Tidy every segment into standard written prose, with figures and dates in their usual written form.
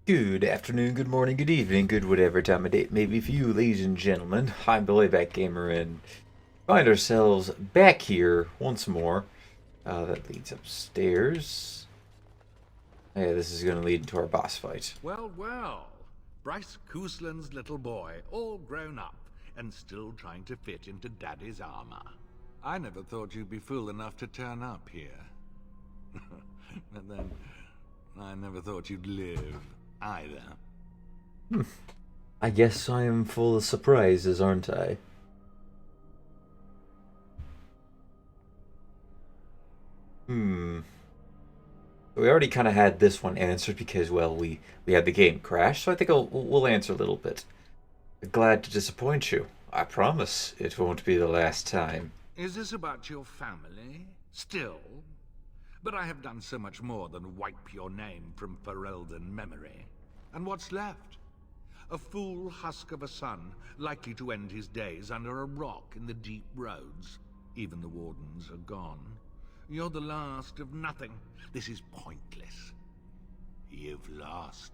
Good afternoon, good morning, good evening, good whatever time of day it may be for you, ladies and gentlemen. I'm the Layback Gamer, and find ourselves back here once more. That leads upstairs. Yeah, this is going to lead into our boss fight. Well, well. Bryce Cousland's little boy, all grown up, and still trying to fit into Daddy's armor. I never thought you'd be fool enough to turn up here. But then, I never thought you'd live, either. I guess I am full of surprises, aren't I? We already kind of had this one answered because, well, we had the game crash, so I think we'll answer a little bit. Glad to disappoint you. I promise it won't be the last time. Is this about your family? Still? But I have done so much more than wipe your name from Ferelden memory. And what's left? A fool husk of a son, likely to end his days under a rock in the deep roads. Even the wardens are gone. You're the last of nothing. This is pointless. You've lost.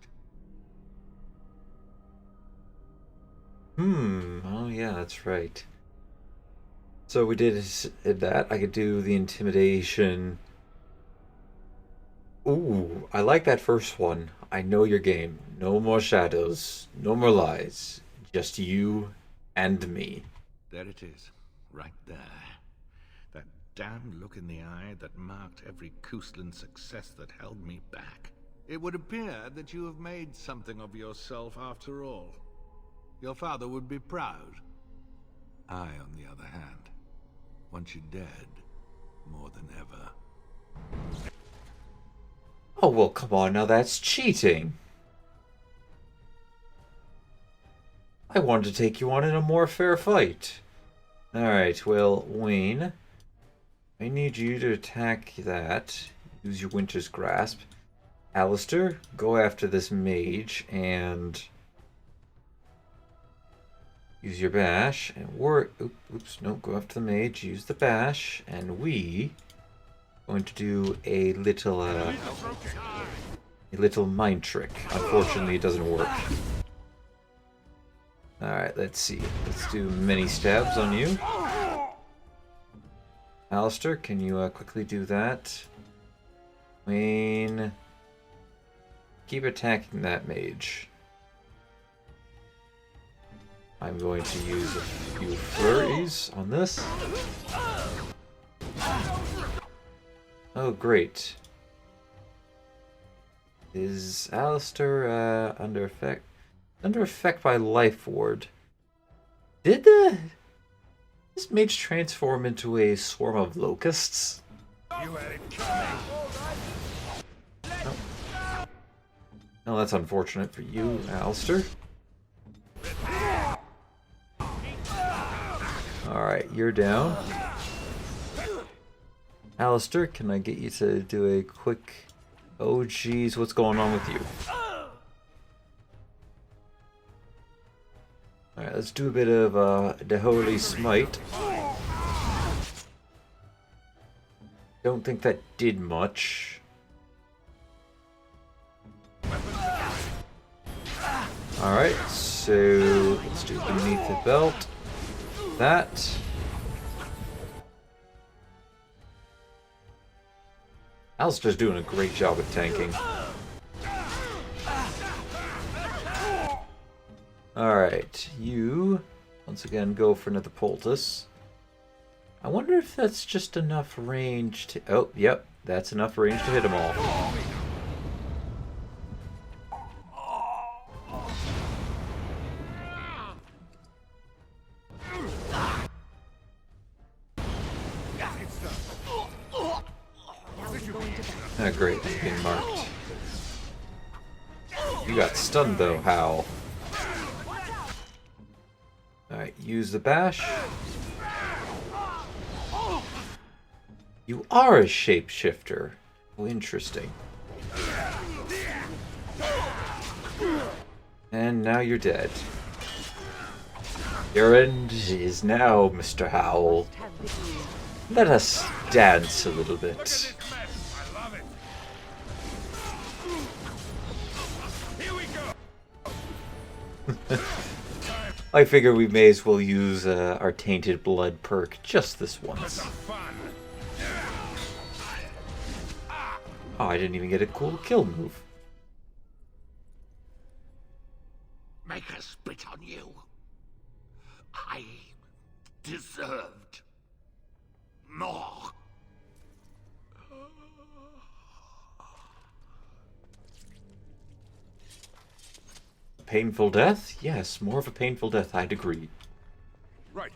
Oh yeah, that's right. So we did that. I could do the intimidation. Ooh, I like that first one. I know your game. No more shadows. No more lies. Just you and me. There it is. Right there. That damned look in the eye that marked every Cousland success that held me back. It would appear that you have made something of yourself after all. Your father would be proud. I, on the other hand, want you dead more than ever. Oh, well, come on now, that's cheating. I wanted to take you on in a more fair fight. Alright, well, Wayne, I need you to attack that. Use your Winter's Grasp. Alistair, go after this mage and use your bash. And oops, no, go after the mage, use the bash, and we going to do a little mind trick. Unfortunately, it doesn't work. Alright, let's see. Let's do many stabs on you. Alistair, can you quickly do that? Wayne, keep attacking that mage. I'm going to use a few flurries on this. Oh, great. Is Alistair under effect? Under effect by Life Ward. Did this mage transform into a swarm of locusts? You had it coming. No. No, that's unfortunate for you, Alistair. Alright, you're down. Alistair, can I get you to do a quick... Oh geez, what's going on with you? Alright, let's do a bit of the Holy Smite. Don't think that did much. Alright, so let's do beneath the belt. That. Alistair's doing a great job at tanking. Alright, you once again go for another poultice. I wonder if that's just enough range to... Oh, yep, that's enough range to hit them all. Ah, great, it's being marked. You got stunned though, Howl. Alright, use the bash. You are a shapeshifter. Oh, interesting. And now you're dead. Your end is now, Mr. Howl. Let us dance a little bit. I love it. Here we I figure we may as well use our tainted blood perk just this once. Oh, I didn't even get a cool kill move. Make her spit on you. I deserved more. Painful death? Yes, more of a painful death, I'd agree. Right.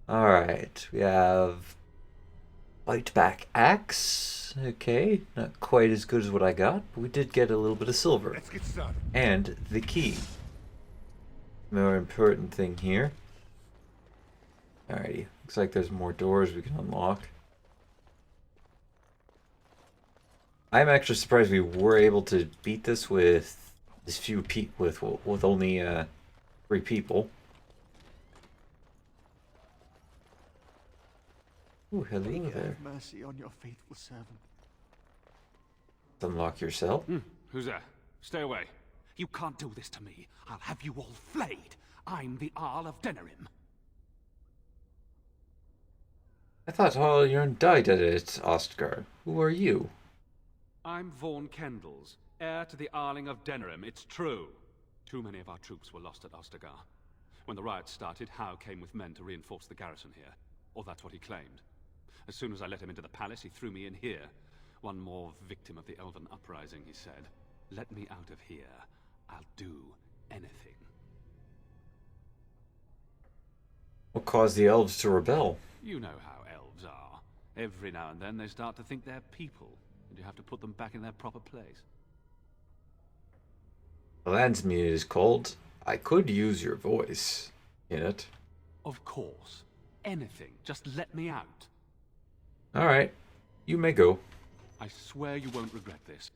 Alright, we have Bite Back Axe. Okay, not quite as good as what I got, but we did get a little bit of silver. Let's get started. And the key. More important thing here. Alrighty, looks like there's more doors we can unlock. I'm actually surprised we were able to beat this with this few with only 3 people. Ooh, hello there. Have mercy on your faithful servant. Unlock yourself. Who's there? Stay away. You can't do this to me. I'll have you all flayed. I'm the Arl of Denerim. I thought Haljarn died at it, Ostgar. Who are you? I'm Vaughan Kendalls, heir to the Arling of Denerim. It's true. Too many of our troops were lost at Ostagar. When the riots started, Howe came with men to reinforce the garrison here. Or that's what he claimed. As soon as I let him into the palace, he threw me in here. One more victim of the Elven Uprising, he said. Let me out of here. I'll do anything. What caused the elves to rebel? You know how elves are. Every now and then they start to think they're people, and you have to put them back in their proper place. Landsmeet is called. I could use your voice in it. Of course. Anything. Just let me out. Alright, you may go. I swear you won't regret this.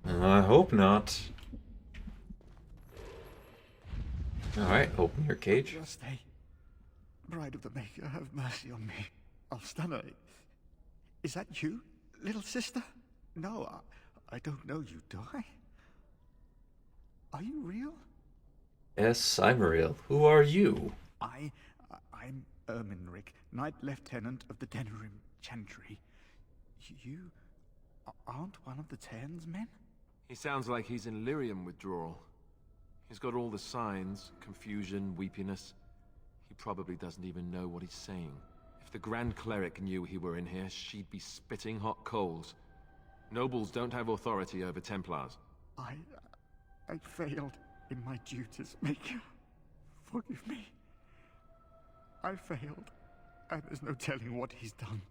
I hope not. Alright, open your cage. Just stay. Bride of the Maker, have mercy on me. I'll stun her. Is that you, little sister? No, I don't know you, do I? Are you real? Yes, I'm real. Who are you? I'm Erminric, Knight Lieutenant of the Denerim Chantry. You aren't one of the Tairn's men? He sounds like he's in lyrium withdrawal. He's got all the signs, confusion, weepiness. He probably doesn't even know what he's saying. If the Grand Cleric knew he were in here, she'd be spitting hot coals. Nobles don't have authority over Templars. I failed in my duties, Maker. Forgive me. I failed, and there's no telling what he's done.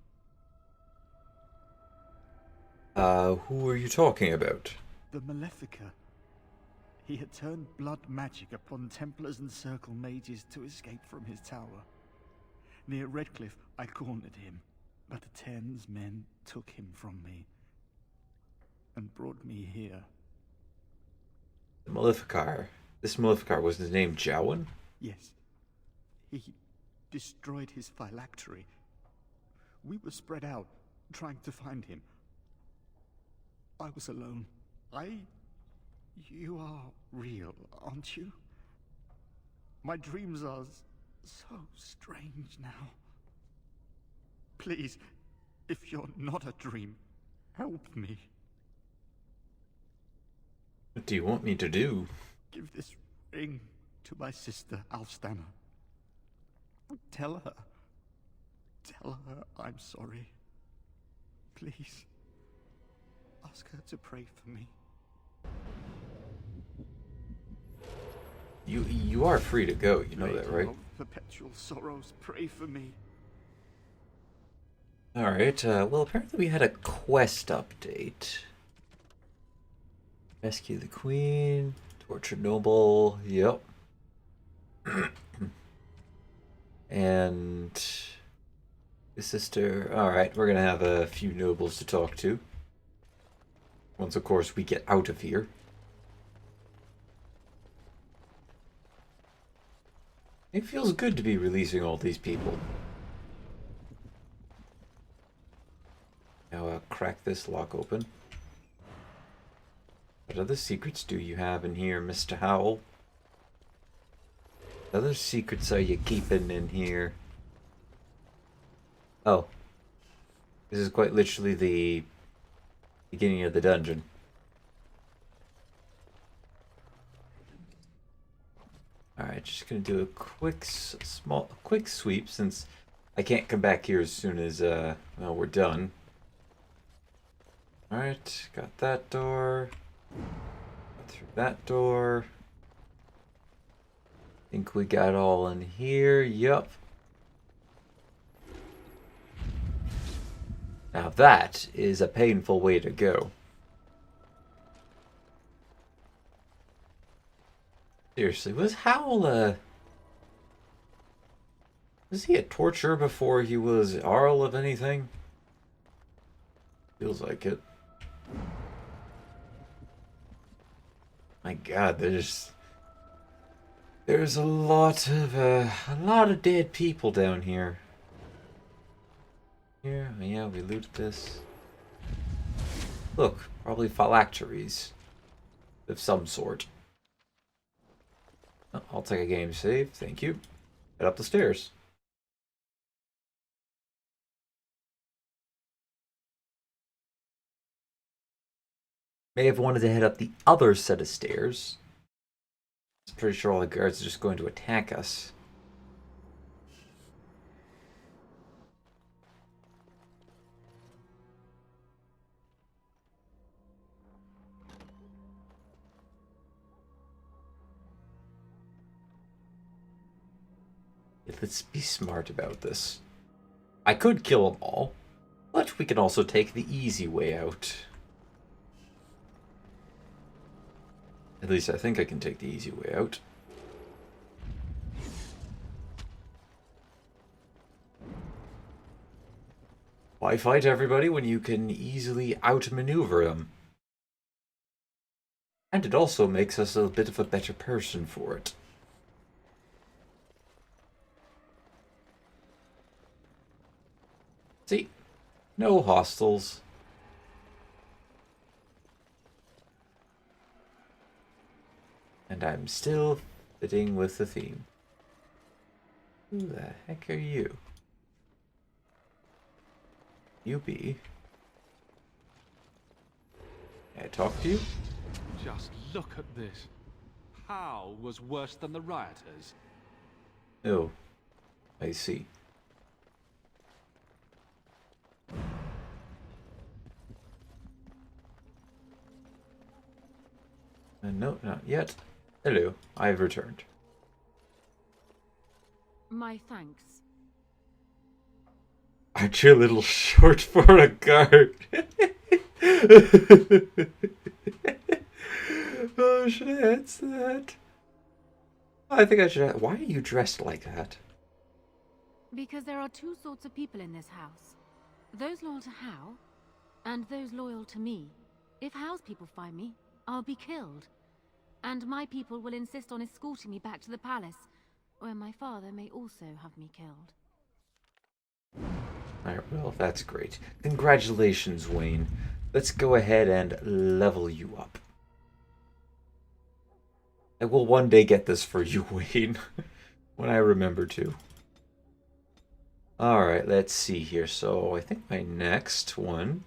Who are you talking about? The Malefica. He had turned blood magic upon Templars and Circle mages to escape from his tower. Near Redcliffe, I cornered him, but the Tairn's men took him from me and brought me here. The Maleficar. This Maleficar was his name Jowan? Yes. He destroyed his phylactery. We were spread out, trying to find him. I was alone. You are real, aren't you? My dreams are so strange now. Please, if you're not a dream, help me. What do you want me to do? Give this ring to my sister, Alstana. Tell her I'm sorry. Please, ask her to pray for me. You are free to go, you know that, right? Of perpetual sorrows, pray for me. Alright, well apparently we had a quest update. Rescue the Queen, torture Noble, yep. And his sister. Alright, we're gonna have a few nobles to talk to. Once, of course, we get out of here. It feels good to be releasing all these people. Now, crack this lock open. What other secrets do you have in here, Mr. Howell? What other secrets are you keeping in here? Oh. This is quite literally the beginning of the dungeon. Alright, just gonna do a quick sweep since I can't come back here as soon as well, we're done. Alright, got that door. Got through that door. Think we got all in here. Yup. Now that is a painful way to go. Seriously, was Howl was he a torturer before he was Arl of anything? Feels like it. My God, there's a lot of dead people down here. Here, yeah, we looted this. Look, probably phylacteries of some sort. Oh, I'll take a game save, thank you. Head up the stairs. May have wanted to head up the other set of stairs. I'm pretty sure all the guards are just going to attack us. Let's be smart about this. I could kill them all, but we can also take the easy way out. At least I think I can take the easy way out. Why fight everybody when you can easily outmaneuver them? And it also makes us a bit of a better person for it. See? No hostiles. And I'm still fitting with the theme. Who the heck are you? You be? Can I talk to you? Just look at this. How was worse than the rioters? Oh, I see. No, not yet. Hello, I've returned. My thanks. Aren't you a little short for a guard? Oh, should I answer that? I think I should. Why are you dressed like that? Because there are two sorts of people in this house. Those loyal to Hal, and those loyal to me. If Hal's people find me, I'll be killed. And my people will insist on escorting me back to the palace, where my father may also have me killed. Alright, well, that's great. Congratulations, Wayne. Let's go ahead and level you up. I will one day get this for you, Wayne. When I remember to. Alright, let's see here. So, I think my next one...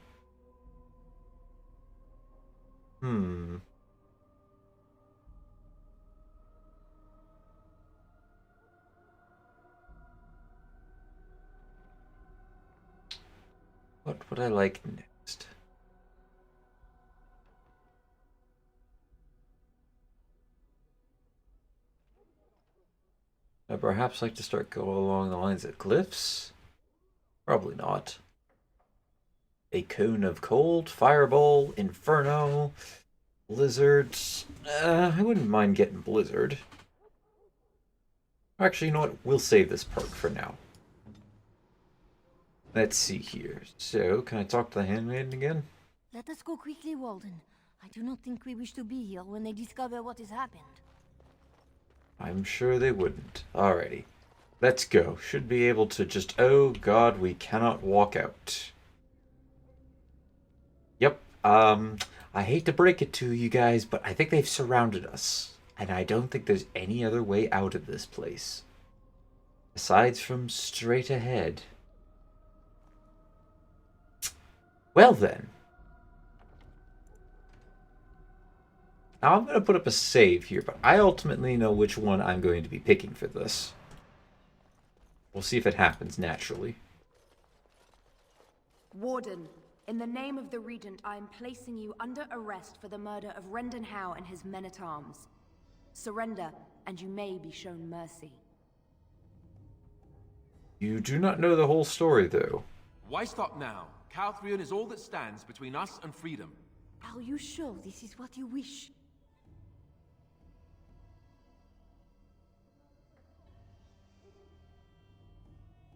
What would I like next? I'd perhaps like to start going along the lines of cliffs? Probably not. A cone of cold, fireball, inferno, blizzards. I wouldn't mind getting blizzard. Actually, you know what? We'll save this perk for now. Let's see here. So, can I talk to the handmaiden again? Let us go quickly, Walden. I do not think we wish to be here when they discover what has happened. I'm sure they wouldn't. Alrighty. Let's go. Should be able to just... Oh god, we cannot walk out. Yep. I I hate to break it to you guys, but I think they've surrounded us. And I don't think there's any other way out of this place. Aside from straight ahead. Well then. Now I'm going to put up a save here, but I ultimately know which one I'm going to be picking for this. We'll see if it happens naturally. Warden, in the name of the Regent, I am placing you under arrest for the murder of Rendon Howe and his men-at-arms. Surrender, and you may be shown mercy. You do not know the whole story, though. Why stop now? Calthrion is all that stands between us and freedom. Are you sure this is what you wish?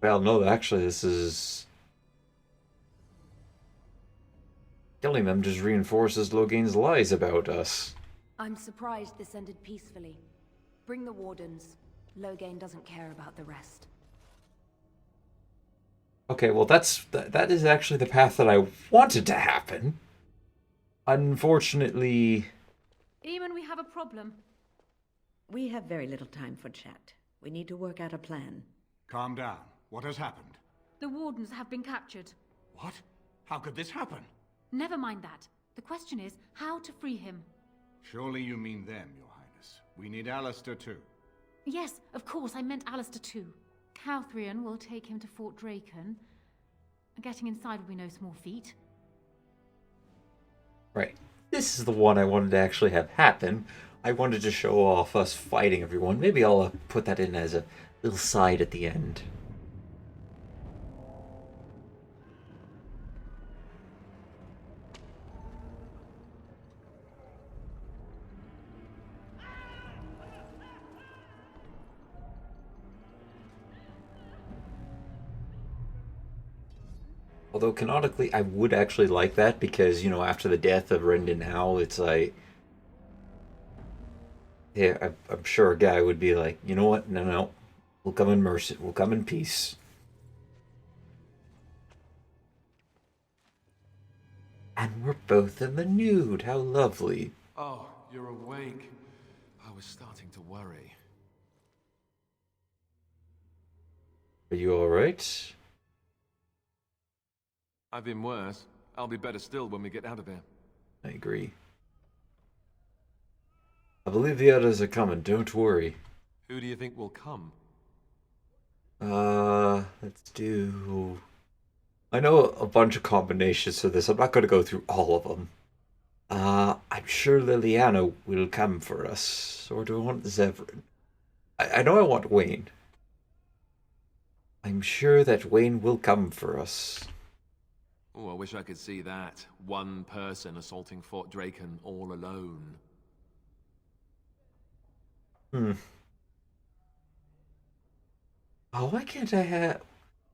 Well, no, actually, this is... Killing them just reinforces Logain's lies about us. I'm surprised this ended peacefully. Bring the Wardens. Logain doesn't care about the rest. Okay, well, that is actually the path that I wanted to happen. Unfortunately... Eamon, we have a problem. We have very little time for chat. We need to work out a plan. Calm down. What has happened? The Wardens have been captured. What? How could this happen? Never mind that. The question is how to free him. Surely you mean them, Your Highness. We need Alistair too. Yes, of course, I meant Alistair too. Calthrion will take him to Fort Drakon. Getting inside will be no small feat. Right. This is the one I wanted to actually have happen. I wanted to show off us fighting everyone. Maybe I'll put that in as a little side at the end. Although canonically, I would actually like that because, you know, after the death of Rendon Howe, it's like... Yeah, I'm sure a guy would be like, you know what? No. We'll come in mercy. We'll come in peace. And we're both in the nude. How lovely. Oh, you're awake. I was starting to worry. Are you alright? I've been worse. I'll be better still when we get out of here. I agree. I believe the others are coming. Don't worry. Who do you think will come? Let's do... I know a bunch of combinations for this. I'm not going to go through all of them. I'm sure Liliana will come for us. Or do I want Zevran? I know I want Wayne. I'm sure that Wayne will come for us. Oh, I wish I could see that. One person assaulting Fort Drakon all alone. Oh, why can't I have...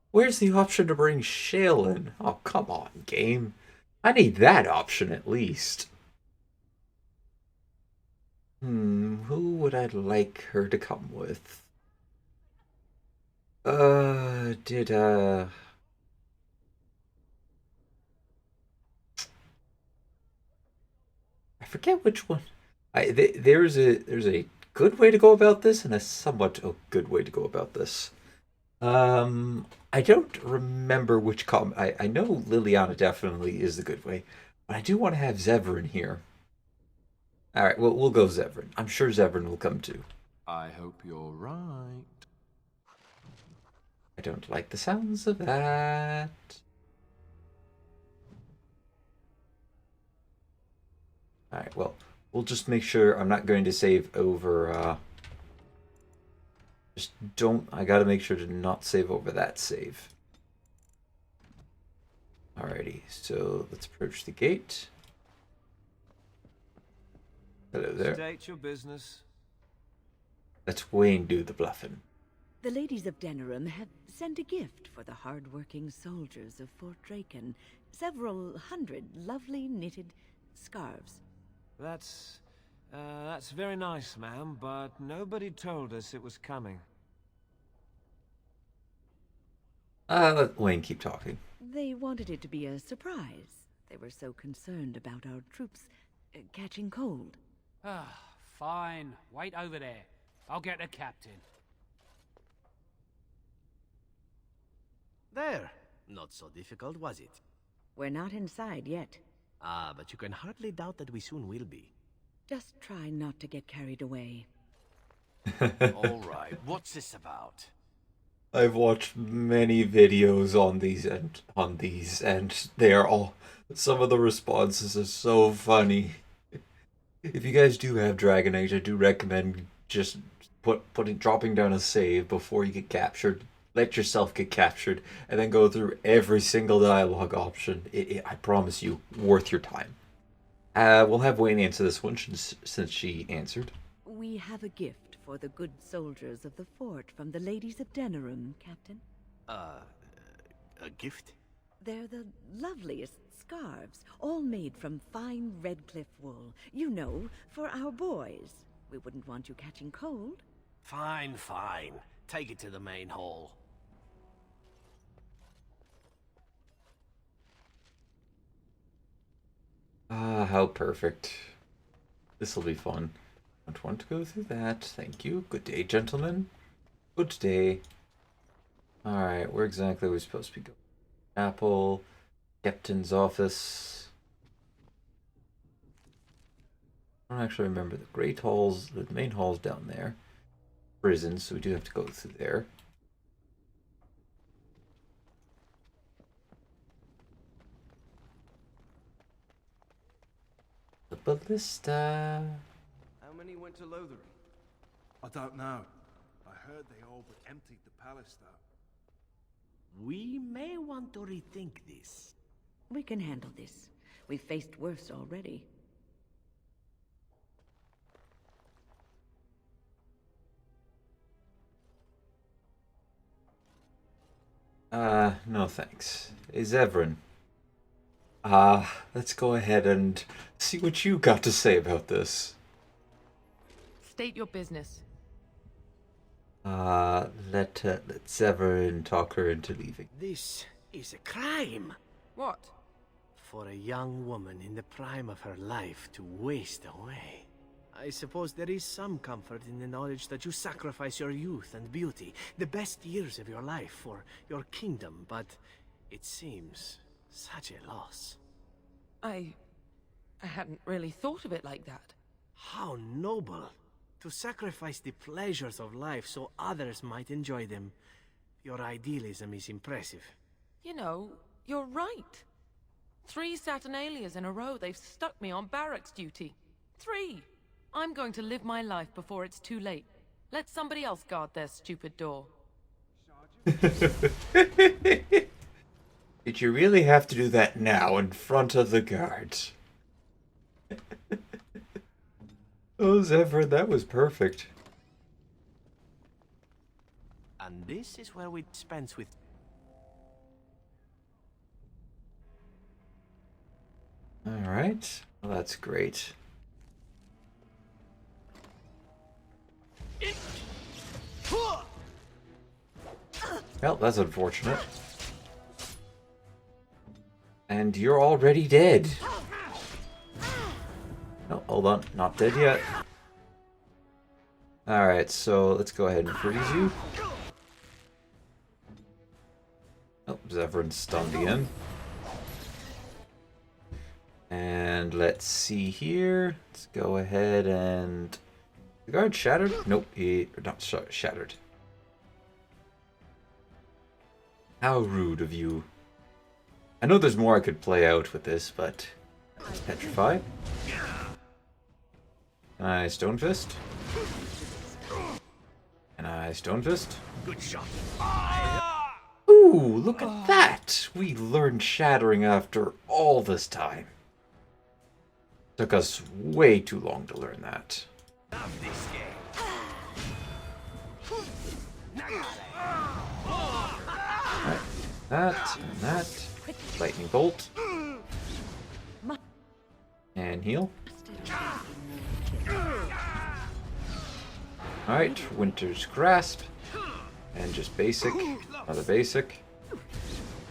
Where's the option to bring Shale in? Oh, come on, game. I need that option at least. Who would I like her to come with? I forget which one. There's a good way to go about this and a somewhat good way to go about this. I don't remember which I know Liliana definitely is the good way, but I do want to have Zevran here. All right, well, we'll go Zevran. I'm sure Zevran will come too. I hope you're right. I don't like the sounds of that. Alright, well, we'll just make sure I'm not going to save over, I gotta make sure to not save over that save. Alrighty, so let's approach the gate. Hello there. State your business. Let's Wayne do the bluffing. The ladies of Denerim have sent a gift for the hard-working soldiers of Fort Drakon. Several hundred lovely knitted scarves. That's very nice, ma'am, but nobody told us it was coming. Let Wayne keep talking. They wanted it to be a surprise. They were so concerned about our troops catching cold. Ah, fine. Wait over there. I'll get the captain. There. Not so difficult, was it? We're not inside yet. Ah, but you can hardly doubt that we soon will be. Just try not to get carried away. All right, what's this about? I've watched many videos on these, and they are all, some of the responses are so funny. If you guys do have Dragon Age, I do recommend just dropping down a save before you get captured. Let yourself get captured, and then go through every single dialogue option. I promise you, worth your time. We'll have Wayne answer this one since she answered. We have a gift for the good soldiers of the fort from the ladies of Denerim, Captain. A gift? They're the loveliest scarves, all made from fine Redcliffe wool. You know, for our boys. We wouldn't want you catching cold. Fine, fine. Take it to the main hall. Ah, how perfect. This'll be fun. Don't want to go through that. Thank you. Good day, gentlemen. Good day. Alright, where exactly are we supposed to be going? Apple. Captain's office. I don't actually remember the great halls. The main hall's down there. Prison, so we do have to go through there. The ballista. How many went to Lothering? I don't know. I heard they all but emptied the palace, though. We may want to rethink this. We can handle this. We've faced worse already. No thanks. Hey, Zevran. Let's go ahead and see what you got to say about this. State your business. Let Zevran talk her into leaving. This is a crime. What? For a young woman in the prime of her life to waste away. I suppose there is some comfort in the knowledge that you sacrifice your youth and beauty, the best years of your life, for your kingdom, but it seems such a loss. I hadn't really thought of it like that. How noble! To sacrifice the pleasures of life so others might enjoy them. Your idealism is impressive. You know, you're right. 3 Saturnalias in a row, they've stuck me on barracks duty. 3! I'm going to live my life before it's too late. Let somebody else guard their stupid door. Did you really have to do that now in front of the guards? Oh, Zevran, that was perfect. And this is where we dispense with... Alright. Well, that's great. Well, that's unfortunate. And you're already dead. No, hold on. Not dead yet. Alright, so let's go ahead and freeze you. Oh, Zevran's stunned again. And let's see here. Let's go ahead and... The guard shattered? Nope, not shattered. How rude of you. I know there's more I could play out with this, but... Let's petrify. Nice Stone Fist. And I Stone Fist. Good shot. Ooh, look at that! We learned shattering after all this time. Took us way too long to learn that. Love this game. Right. That, and that. Lightning Bolt. And heal. Alright, Winter's Grasp. And just basic. Another basic.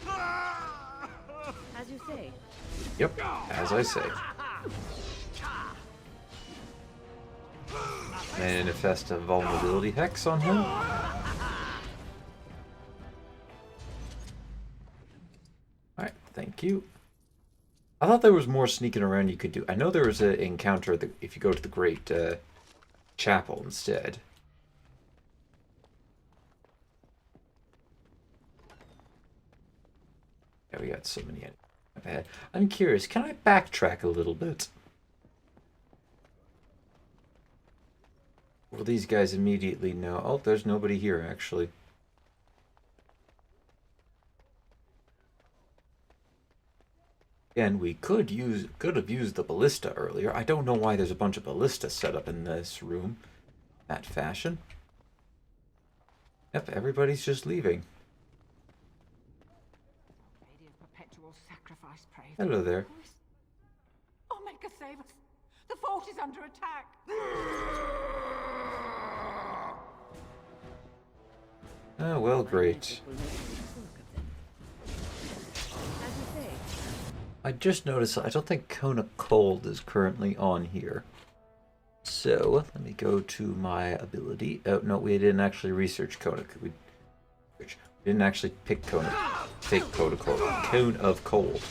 As you say. Yep, as I say. Manifest a vulnerability hex on him. Alright, thank you. I thought there was more sneaking around you could do. I know there was an encounter if you go to the Great Chapel instead. Yeah, we got so many enemies up ahead. I'm curious, can I backtrack a little bit? Will these guys immediately know? Oh, there's nobody here, actually. Again, we could have used the ballista earlier. I don't know why there's a bunch of ballistas set up in this room. That fashion. Yep, everybody's just leaving. Hello there. Omega, save us! The fort is under attack! Oh, well, great. I just noticed I don't think Kona Cold is currently on here. So, let me go to my ability. Oh, no, we didn't actually research Kona. We didn't actually pick Kona. Take Kona Cold. Cone of Cold.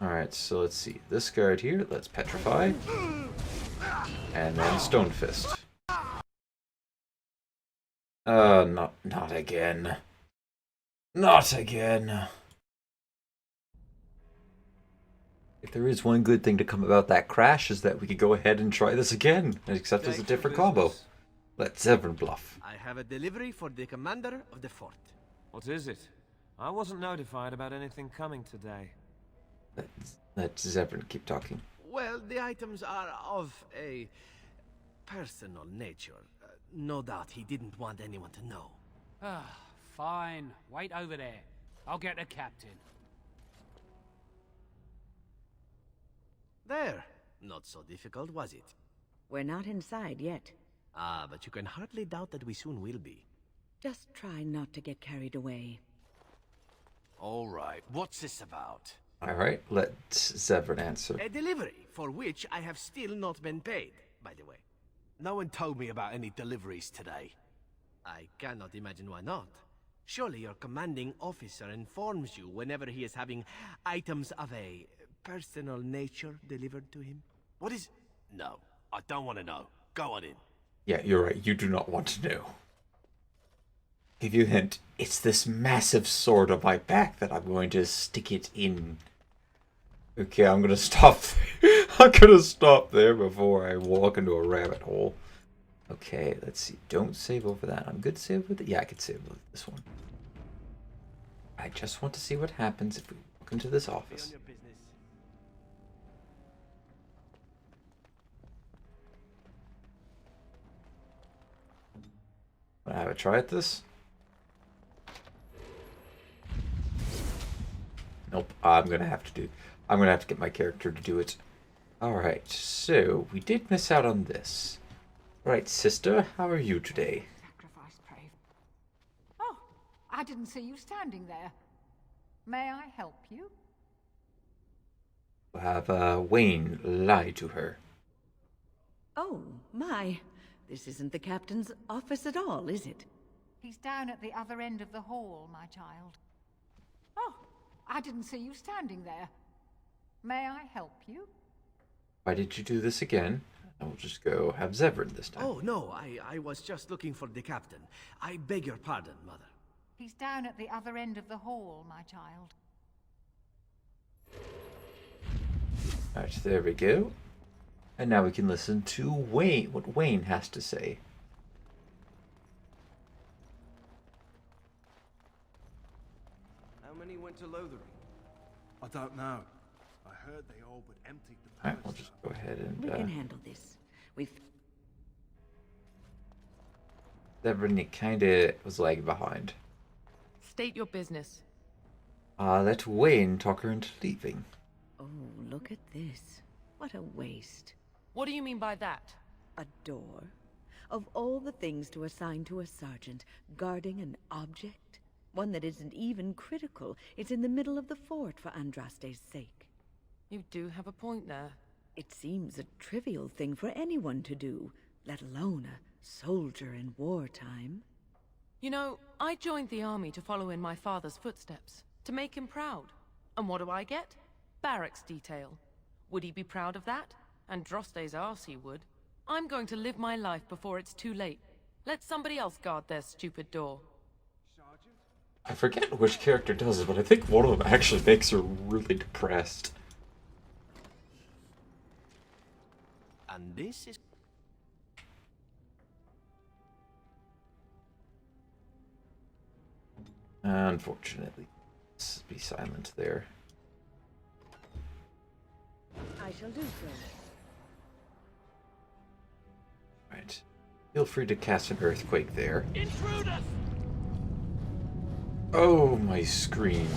Alright, so let's see. This guard here, let's Petrify. And then Stone Fist. Not again. Not again. If there is one good thing to come about that crash, is that we could go ahead and try this again, except as a different combo. Let Zevran bluff. I have a delivery for the commander of the fort. What is it? I wasn't notified about anything coming today. Let Zevran keep talking. Well, the items are of a personal nature. No doubt he didn't want anyone to know. Ah, fine. Wait over there. I'll get the captain. There. Not so difficult, was it? We're not inside yet. Ah, but you can hardly doubt that we soon will be. Just try not to get carried away. All right, what's this about? Alright, let Zevran answer. A delivery, for which I have still not been paid, by the way. No one told me about any deliveries today. I cannot imagine why not. Surely your commanding officer informs you whenever he is having items of a personal nature delivered to him? What is... No, I don't want to know. Go on in. Yeah, you're right. You do not want to know. Give you a hint. It's this massive sword on my back that I'm going to stick it in. Okay, I'm going to stop there. I'm going to stop there before I walk into a rabbit hole. Okay, let's see. Don't save over that. I'm good to save with it. Yeah, I could save with this one. I just want to see what happens if we walk into this office. Wanna have a try at this? Nope. I'm gonna have to get my character to do it. Alright, so we did miss out on this. Right, sister, how are you today? Sacrifice, pray. Oh, I didn't see you standing there. May I help you? We'll have Wayne lie to her. Oh, my. This isn't the captain's office at all, is it? He's down at the other end of the hall, my child. Oh, I didn't see you standing there. May I help you? Why did you do this again? I will just go have Zevran this time. Oh, no, I was just looking for the captain. I beg your pardon, Mother. He's down at the other end of the hall, my child. Alright, there we go. And now we can listen to Wayne, what Wayne has to say. How many went to Lothering? I don't know. I heard they all but emptied the palace. Alright, we'll just go ahead and... We can handle this. We've... Zevran kinda was lagging behind. State your business. Let Wayne talk her into leaving. Oh, look at this. What a waste. What do you mean by that? A door? Of all the things to assign to a sergeant, guarding an object? One that isn't even critical. It's in the middle of the fort for Andraste's sake. You do have a point there. It seems a trivial thing for anyone to do, let alone a soldier in wartime. You know, I joined the army to follow in my father's footsteps, to make him proud. And what do I get? Barracks detail. Would he be proud of that? Andraste's arse he would. I'm going to live my life before it's too late. Let somebody else guard their stupid door. I forget which character does it, but I think one of them actually makes her really depressed. And this is... Unfortunately, let's be silent there. I shall do so. Right. Feel free to cast an earthquake there. Intruders! Oh, my screen.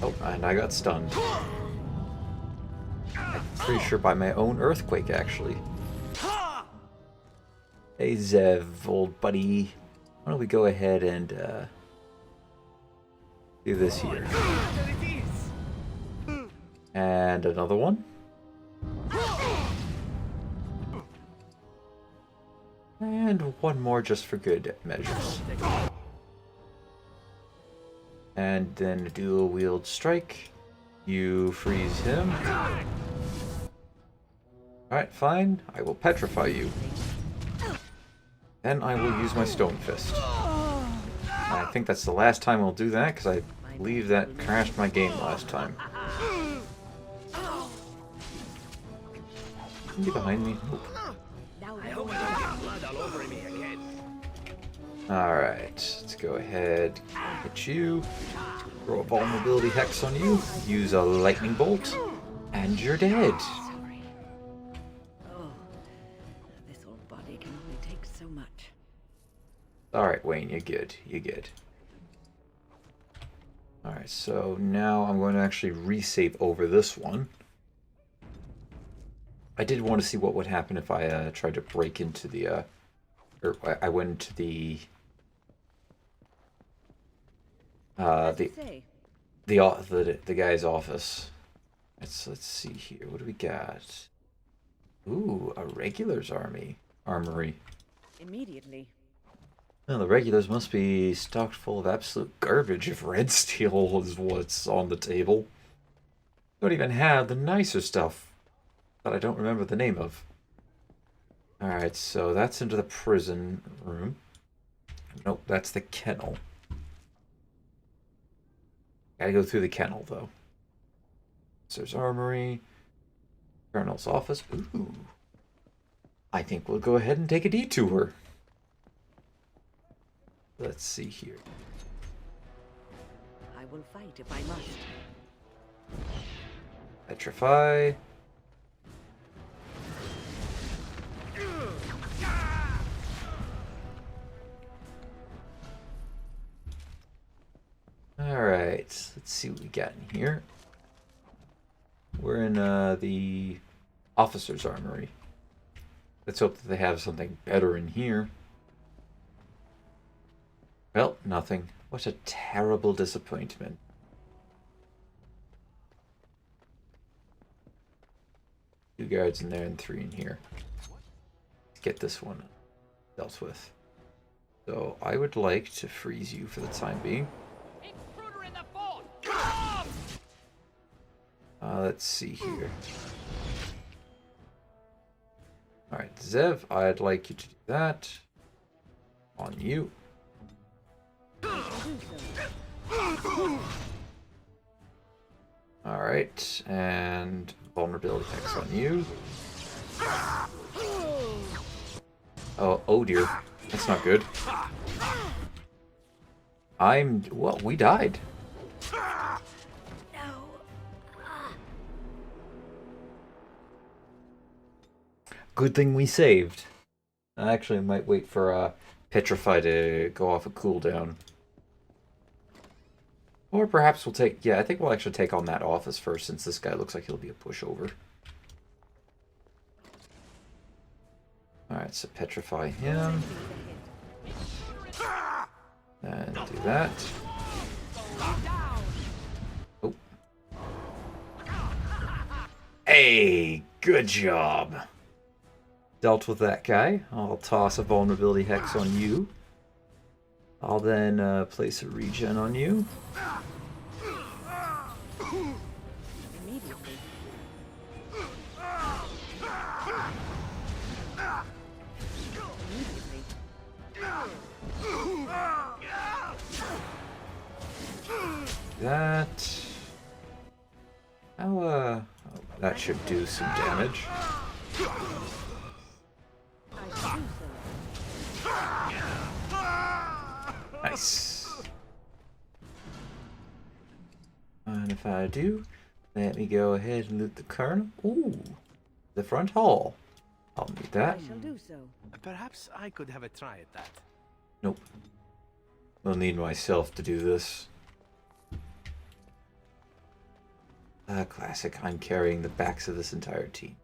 Oh, and I got stunned. I'm pretty sure by my own earthquake, actually. Hey, Zev, old buddy. Why don't we go ahead and do this here. And another one. And one more just for good measures. And then a dual wield strike. You freeze him. Alright, fine. I will petrify you. Then I will use my Stone Fist. I think that's the last time I'll do that, because I believe that crashed my game last time. Somebody behind me? Nope. Alright, let's go ahead, hit you, throw a vulnerability hex on you, use a lightning bolt, and you're dead. Sorry. Oh, this old body can only take so much. Alright, Wayne, you're good. You're good. Alright, so now I'm going to actually resave over this one. I did want to see what would happen if I tried to break into the, or I went into the guy's office. Let's see here. What do we got? Ooh, a regulars armory. Immediately. Well, the regulars must be stocked full of absolute garbage if red steel is what's on the table. Don't even have the nicer stuff that I don't remember the name of. Alright, so that's into the prison room. Nope, that's the kennel. Gotta go through the kennel, though. So there's armory. Colonel's office. Ooh. I think we'll go ahead and take a detour. Let's see here. I will fight if I must. Petrify. Alright, let's see what we got in here. We're in the officer's armory. Let's hope that they have something better in here. Well, nothing. What a terrible disappointment. Two guards in there and three in here. Let's get this one dealt with. So I would like to freeze you for the time being. Let's see here. Alright, Zev, I'd like you to do that. On you. Alright, and vulnerability hex on you. Oh dear. That's not good. Well, we died. Good thing we saved. I actually might wait for Petrify to go off a cooldown. Or perhaps we'll take... Yeah, I think we'll actually take on that office first, since this guy looks like he'll be a pushover. Alright, so Petrify him. And do that. Oh. Hey, good job. Dealt with that guy. I'll toss a vulnerability hex on you. I'll then place a regen on you. Immediately. That. Oh, that should do some damage. Nice. And if I do, let me go ahead and loot the kernel. Ooh, the front hall. I'll need that. I shall do so. Perhaps I could have a try at that. Nope. I'll need myself to do this. Classic. I'm carrying the backs of this entire team.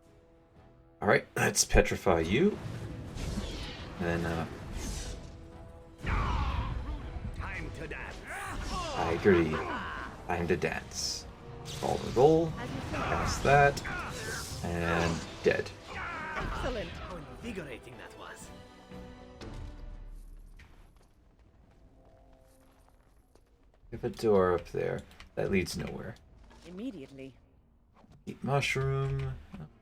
Alright, let's petrify you. And then, Time to dance. I agree. Time to dance. Vulnerable. Pass that. And dead. Excellent. How invigorating that was. We have a door up there. That leads nowhere. Immediately. Eat mushroom.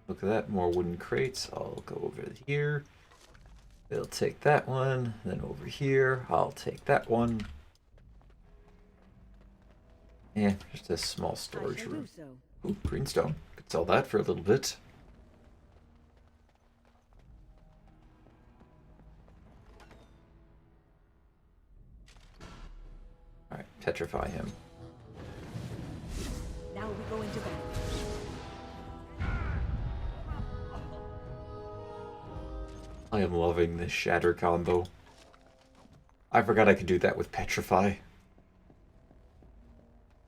Look at that. More wooden crates. I'll go over here. They'll take that one. Then over here. I'll take that one. Yeah, just a small storage room. Ooh, greenstone. Could sell that for a little bit. Alright, petrify him. Now we go into battle. I am loving this shatter combo. I forgot I could do that with petrify.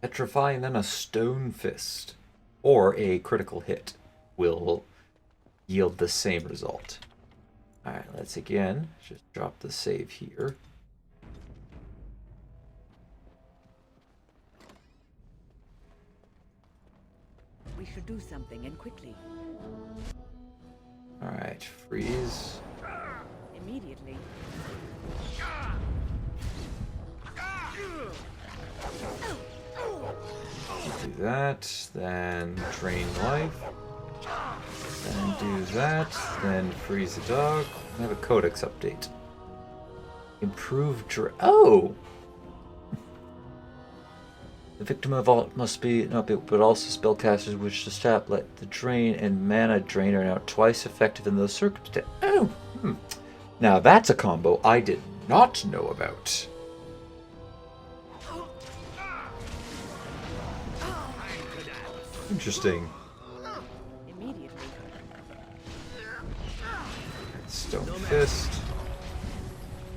Petrify and then a stone fist. Or a critical hit will yield the same result. Alright, let's again just drop the save here. We should do something, and quickly. Alright, freeze. Immediately. Do that, then drain life. Then do that, then freeze the dog. I have a codex update. Improve oh! The victim of all must be but also spellcasters which to stop let the drain and mana drain are now twice effective in those circumstances. Oh, Now that's a combo I did not know about. Interesting. Immediately. Stone fist.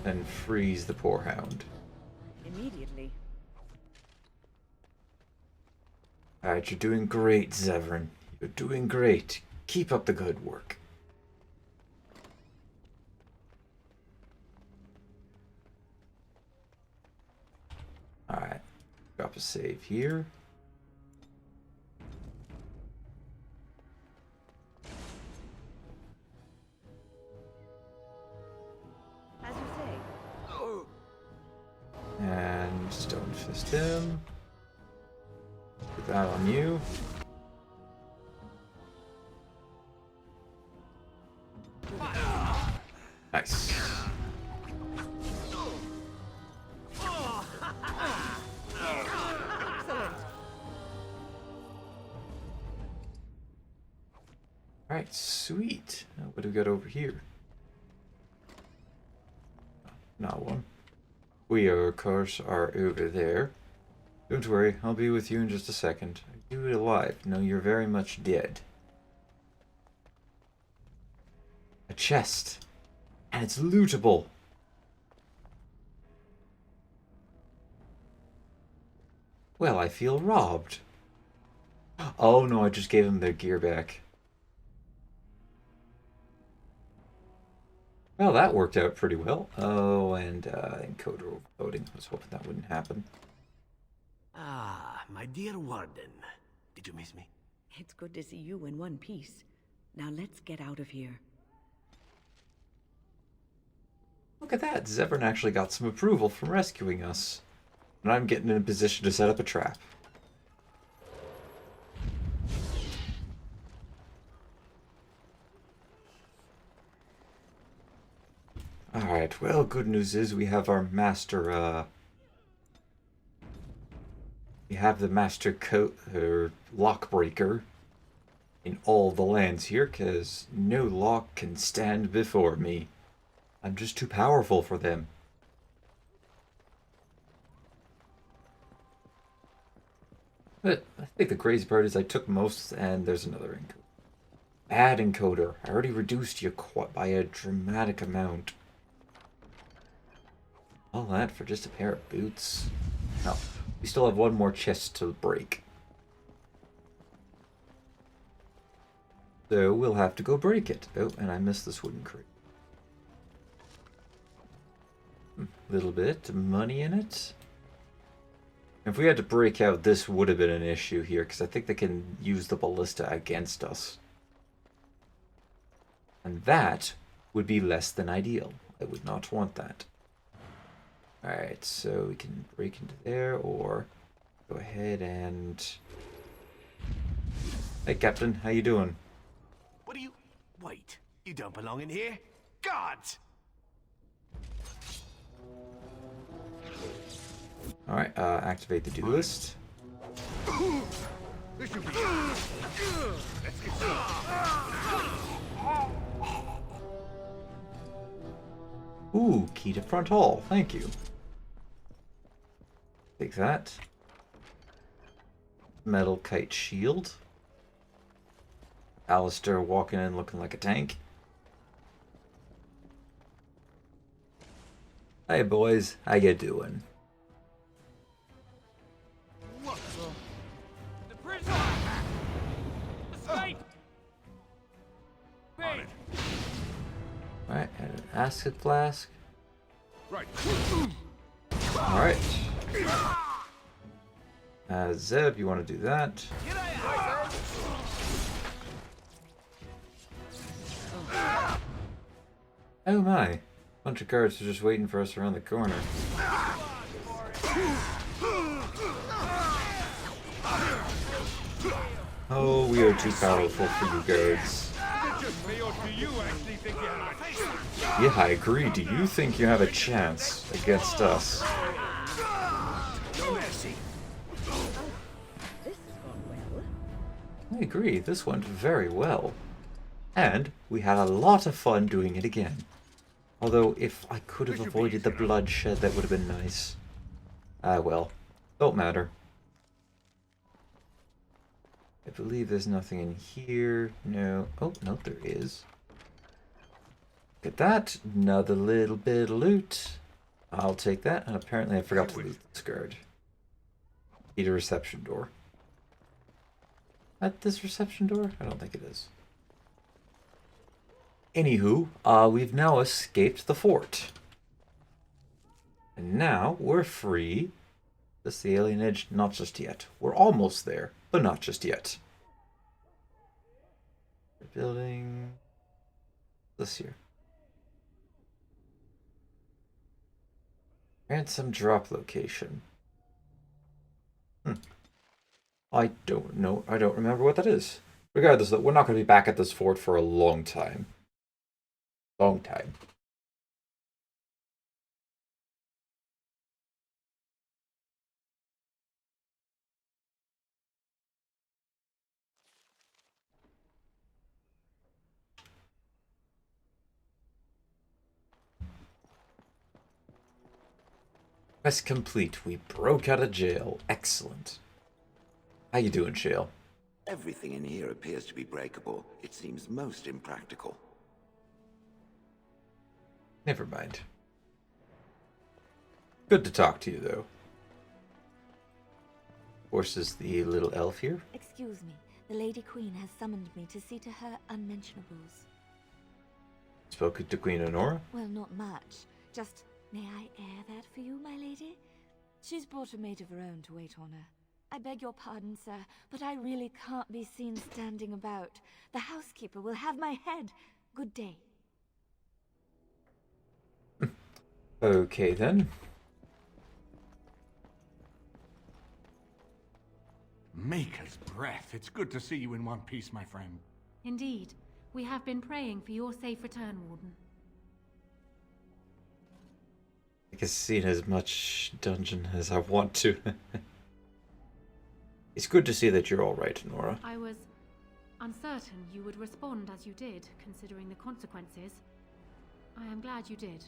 And freeze the poor hound. Immediately. Alright, you're doing great, Zevran. You're doing great. Keep up the good work. Alright. Drop a save here. As you say. And stone fist him. Put that on you. Nice. Alright, sweet. Now what do we got over here? Not one. We, of course, are over there. Don't worry, I'll be with you in just a second. Are you alive? No, you're very much dead. A chest. And it's lootable. Well, I feel robbed. Oh no, I just gave them their gear back. Well, that worked out pretty well. Oh, and encoder overloading. I was hoping that wouldn't happen. Ah, my dear Warden. Did you miss me? It's good to see you in one piece. Now let's get out of here. Look at that. Zevran actually got some approval from rescuing us. And I'm getting in a position to set up a trap. Alright, well, good news is we have our master, we have the master lock breaker in all the lands here, because no lock can stand before me. I'm just too powerful for them. But I think the crazy part is I took most, and there's another encoder. Bad encoder. I already reduced you by a dramatic amount. All that for just a pair of boots. No, we still have one more chest to break. So we'll have to go break it. Oh, and I missed this wooden crate. Little bit of money in it. If we had to break out, this would have been an issue here, because I think they can use the ballista against us. And that would be less than ideal. I would not want that. Alright, so we can break into there, or go ahead and... Hey, Captain, how you doing? What do you... Wait, you don't belong in here? God! Alright, activate the do list. This should be... Let's get Ooh, key to front hall. Thank you. Take that. Metal kite shield. Alistair walking in looking like a tank. Hey boys, how you doing? The prisoner! Escape! Wait! Alright, and an acid flask. Right. Alright. Zeb, you want to do that? Oh my. Bunch of guards are just waiting for us around the corner. Oh, we are too powerful for you guards. Yeah, I agree. Do you think you have a chance against us? I agree. This went very well. And we had a lot of fun doing it again. Although, if I could have avoided the bloodshed, that would have been nice. Ah, well. Don't matter. I believe there's nothing in here. No. Oh, no, there is. Look at that. Another little bit of loot. I'll take that. And apparently I forgot to loot this guard. Need a reception door. At this reception door? I don't think it is. Anywho, we've now escaped the fort. And now we're free. This is the alien edge? Not just yet. We're almost there, but not just yet. Building this here. Ransom drop location. I don't know. I don't remember what that is. Regardless, we're not going to be back at this fort for a long time. Long time. Quest complete. We broke out of jail. Excellent. How you doing, Shale? Everything in here appears to be breakable. It seems most impractical. Never mind. Good to talk to you, though. Of course, is the little elf here. Excuse me. The Lady Queen has summoned me to see to her unmentionables. spoken to Queen Honora? Well, not much. Just, may I air that for you, my lady? She's brought a maid of her own to wait on her. I beg your pardon, sir, but I really can't be seen standing about. The housekeeper will have my head. Good day. Okay, then. Maker's breath. It's good to see you in one piece, my friend. Indeed. We have been praying for your safe return, Warden. I guess seen as much dungeon as I want to. It's good to see that you're alright, Nora. I was uncertain you would respond as you did, considering the consequences. I am glad you did.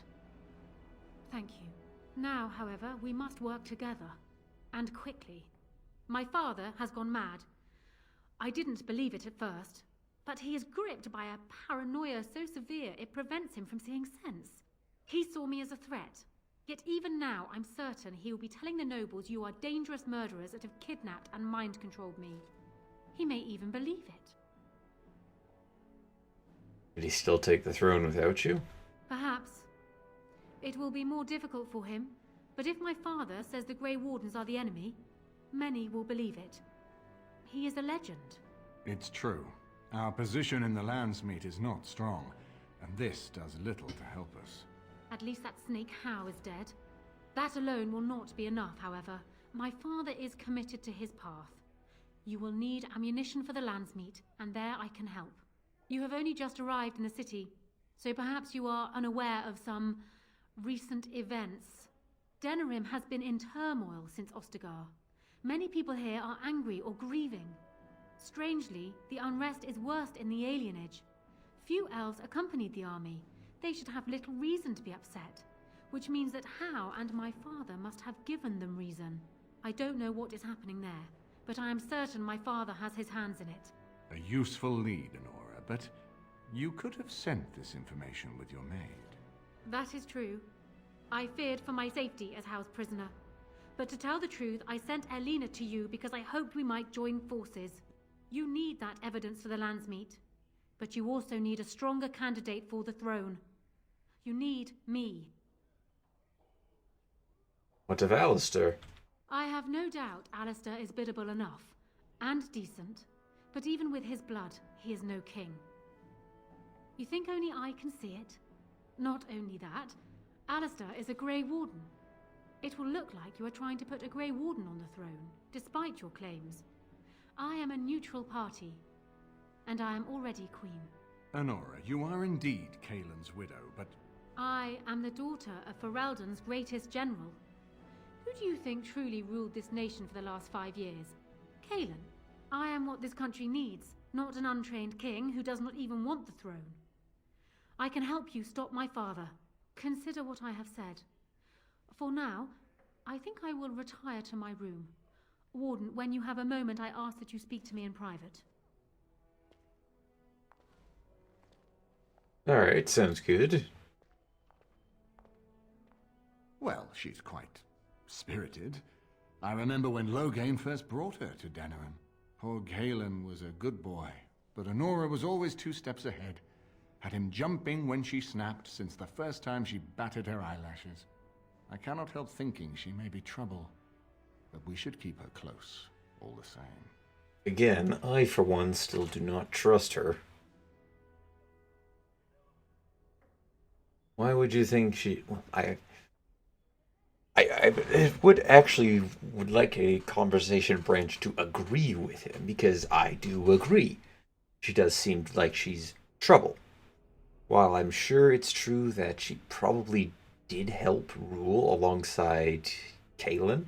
Thank you. Now, however, we must work together. And quickly. My father has gone mad. I didn't believe it at first, but he is gripped by a paranoia so severe it prevents him from seeing sense. He saw me as a threat. Yet even now, I'm certain he will be telling the nobles you are dangerous murderers that have kidnapped and mind-controlled me. He may even believe it. Did he still take the throne without you? Perhaps. It will be more difficult for him, but if my father says the Grey Wardens are the enemy, many will believe it. He is a legend. It's true. Our position in the Landsmeet is not strong, and this does little to help us. At least that snake Howe is dead. That alone will not be enough, however. My father is committed to his path. You will need ammunition for the Landsmeet, and there I can help. You have only just arrived in the city, so perhaps you are unaware of some recent events. Denerim has been in turmoil since Ostagar. Many people here are angry or grieving. Strangely, the unrest is worst in the alienage. Few elves accompanied the army. They should have little reason to be upset, which means that Howe and my father must have given them reason. I don't know what is happening there, but I am certain my father has his hands in it. A useful lead, Honora, but you could have sent this information with your maid. That is true. I feared for my safety as Howe's prisoner. But to tell the truth, I sent Elena to you because I hoped we might join forces. You need that evidence for the Landsmeet, but you also need a stronger candidate for the throne. You need me. What of Alistair? I have no doubt Alistair is biddable enough, and decent, but even with his blood, he is no king. You think only I can see it? Not only that, Alistair is a Grey Warden. It will look like you are trying to put a Grey Warden on the throne, despite your claims. I am a neutral party, and I am already queen. Honora, you are indeed Kaelin's widow, but... I am the daughter of Ferelden's greatest general. Who do you think truly ruled this nation for the last 5 years? Kaelin. I am what this country needs, not an untrained king who does not even want the throne. I can help you stop my father. Consider what I have said. For now, I think I will retire to my room. Warden, when you have a moment, I ask that you speak to me in private. Alright, sounds good. Well, she's quite spirited. I remember when Loghain first brought her to Denerim. Poor Galen was a good boy, but Honora was always 2 steps ahead. Had him jumping when she snapped since the first time she batted her eyelashes. I cannot help thinking she may be trouble, but we should keep her close, all the same. Again, I for one still do not trust her. Why would you think she... Well, I would like a conversation branch to agree with him, because I do agree. She does seem like she's trouble. While I'm sure it's true that she probably did help rule alongside Kaelin,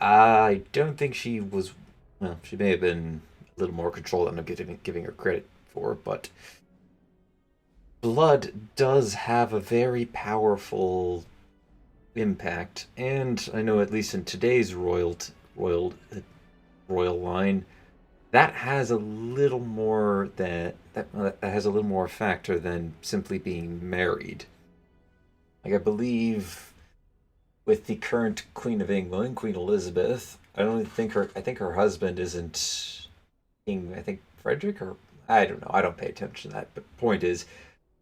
I don't think she was... Well, she may have been a little more controlled than I'm giving her credit for, but... Blood does have a very powerful impact, and I know at least in today's royal line, that has a little more that has a little more factor than simply being married. Like, I believe with the current Queen of England, Queen Elizabeth, I think her husband isn't King, I think Frederick, or I don't know, I don't pay attention to that, but point is,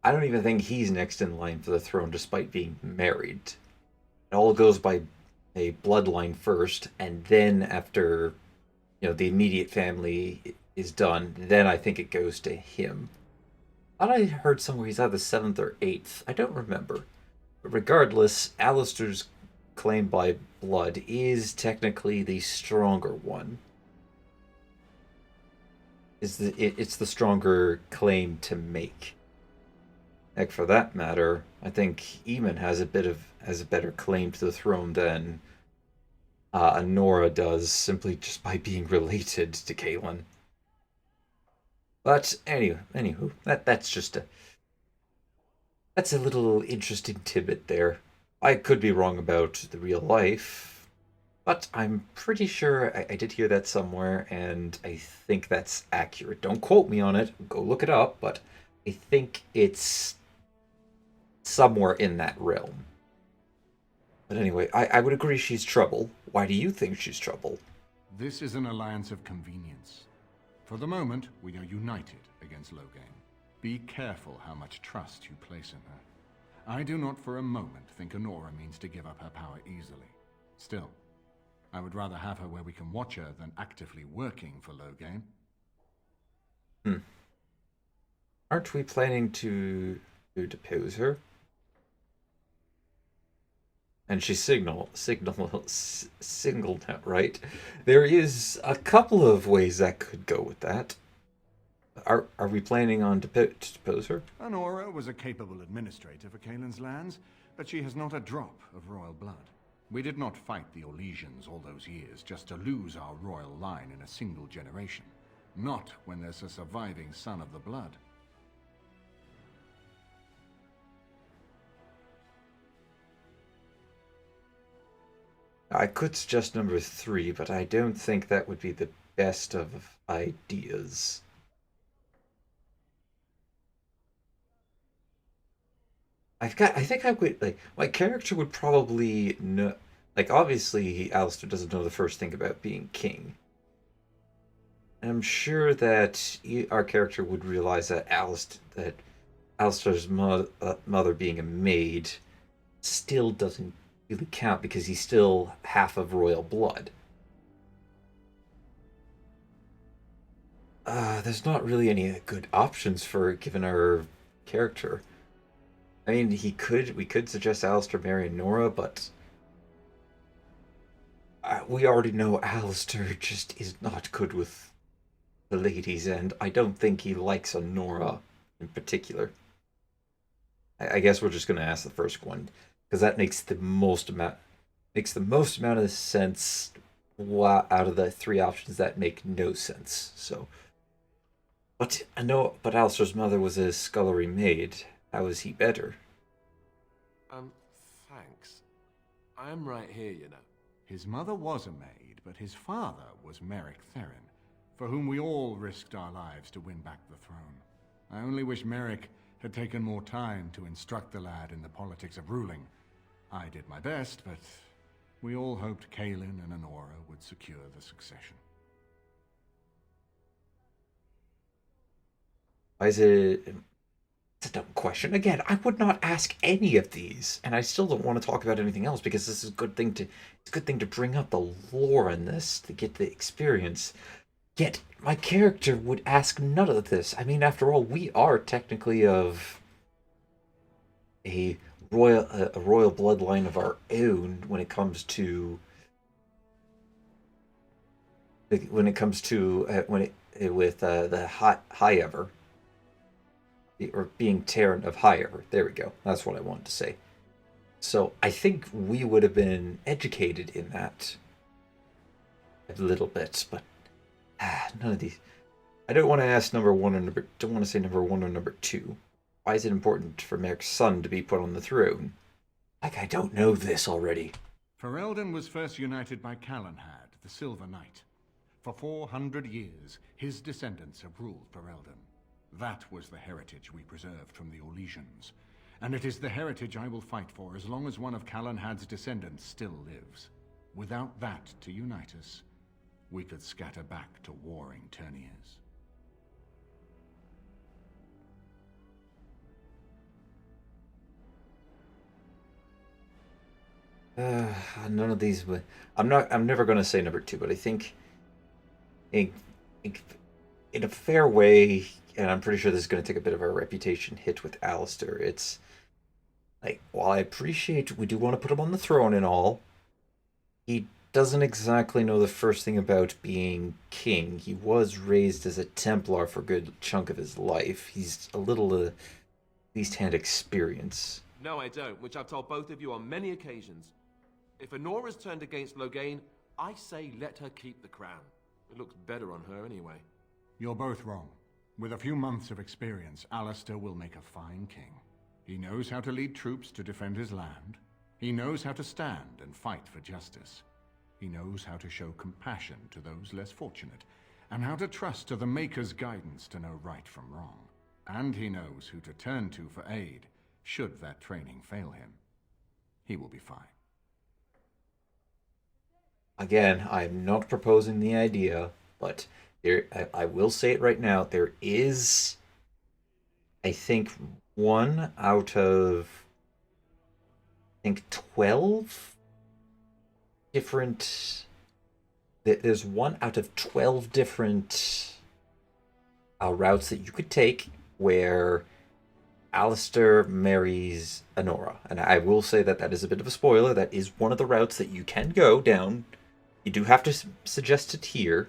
I don't even think he's next in line for the throne despite being married. It all goes by a bloodline first, and then after, the immediate family is done, then I think it goes to him. I thought I heard somewhere he's either 7th or 8th. I don't remember. But regardless, Alistair's claim by blood is technically the stronger one. It's the stronger claim to make. Heck, for that matter, I think Eamon has a better claim to the throne than Nora does, simply just by being related to Caitlin. But anywho, that's a little interesting tidbit there. I could be wrong about the real life, but I'm pretty sure I did hear that somewhere, and I think that's accurate. Don't quote me on it. Go look it up, but I think it's somewhere in that realm. But anyway, I would agree she's trouble. Why do you think she's trouble? This is an alliance of convenience. For the moment, we are united against Loghain. Be careful how much trust you place in her. I do not for a moment think Honora means to give up her power easily. Still, I would rather have her where we can watch her than actively working for Loghain. Aren't we planning to depose her? And she singled out, right? There is a couple of ways that could go with that. Are we planning on to depose her? Honora was a capable administrator for Cailin's lands, but she has not a drop of royal blood. We did not fight the Orlesians all those years just to lose our royal line in a single generation. Not when there's a surviving son of the blood. I could suggest number 3, but I don't think that would be the best of ideas. I think I would, my character would probably know, obviously Alistair doesn't know the first thing about being king. And I'm sure that our character would realize that Alistair's mother being a maid still doesn't really count because he's still half of royal blood. There's not really any good options for given our character. I mean, we could suggest Alistair marry Nora, but we already know Alistair just is not good with the ladies, and I don't think he likes Nora in particular. I guess we're just going to ask the first one because that makes the most amount of sense. Out of the 3 options that make no sense. So, but Alistair's mother was a scullery maid. How is he better? Thanks. I am right here, you know. His mother was a maid, but his father was Merrick Theron, for whom we all risked our lives to win back the throne. I only wish Merrick had taken more time to instruct the lad in the politics of ruling. I did my best, but we all hoped Cailin and Honora would secure the succession. Why is it... It's a dumb question. Again, I would not ask any of these, and I still don't want to talk about anything else because this is a good thing to bring up the lore in this, to get the experience. Yet, my character would ask none of this. I mean, after all, we are technically of a royal bloodline of our own when it comes to the High Ever. Or being Terran of High Ever. There we go. That's what I wanted to say. So I think we would have been educated in that a little bit, but none of these. I don't want to ask don't want to say number 1 or number 2. Why is it important for Merrick's son to be put on the throne? I don't know this already. Ferelden was first united by Calenhad, the Silver Knight. For 400 years, his descendants have ruled Ferelden. That was the heritage we preserved from the Orlesians. And it is the heritage I will fight for as long as one of Calenhad's descendants still lives. Without that to unite us, we could scatter back to warring Terniers. None of these would. I'm never going to say number two, but I think in, in in a fair way, and I'm pretty sure this is going to take a bit of a reputation hit with Alistair. It's like, while I appreciate we do want to put him on the throne and all, he doesn't exactly know the first thing about being king. He was raised as a Templar for a good chunk of his life. He's a little, at least hand experience. No, I don't, which I've told both of you on many occasions. If Honora's turned against Loghain, I say let her keep the crown. It looks better on her anyway. You're both wrong. With a few months of experience, Alistair will make a fine king. He knows how to lead troops to defend his land. He knows how to stand and fight for justice. He knows how to show compassion to those less fortunate, and how to trust to the Maker's guidance to know right from wrong. And he knows who to turn to for aid, should that training fail him. He will be fine. Again, I'm not proposing the idea, but I will say it right now. There is, I think, 1 out of, 12 different. There's 1 out of 12 different routes that you could take where Alistair marries Honora. And I will say that that is a bit of a spoiler. That is one of the routes that you can go down. You do have to suggest it here.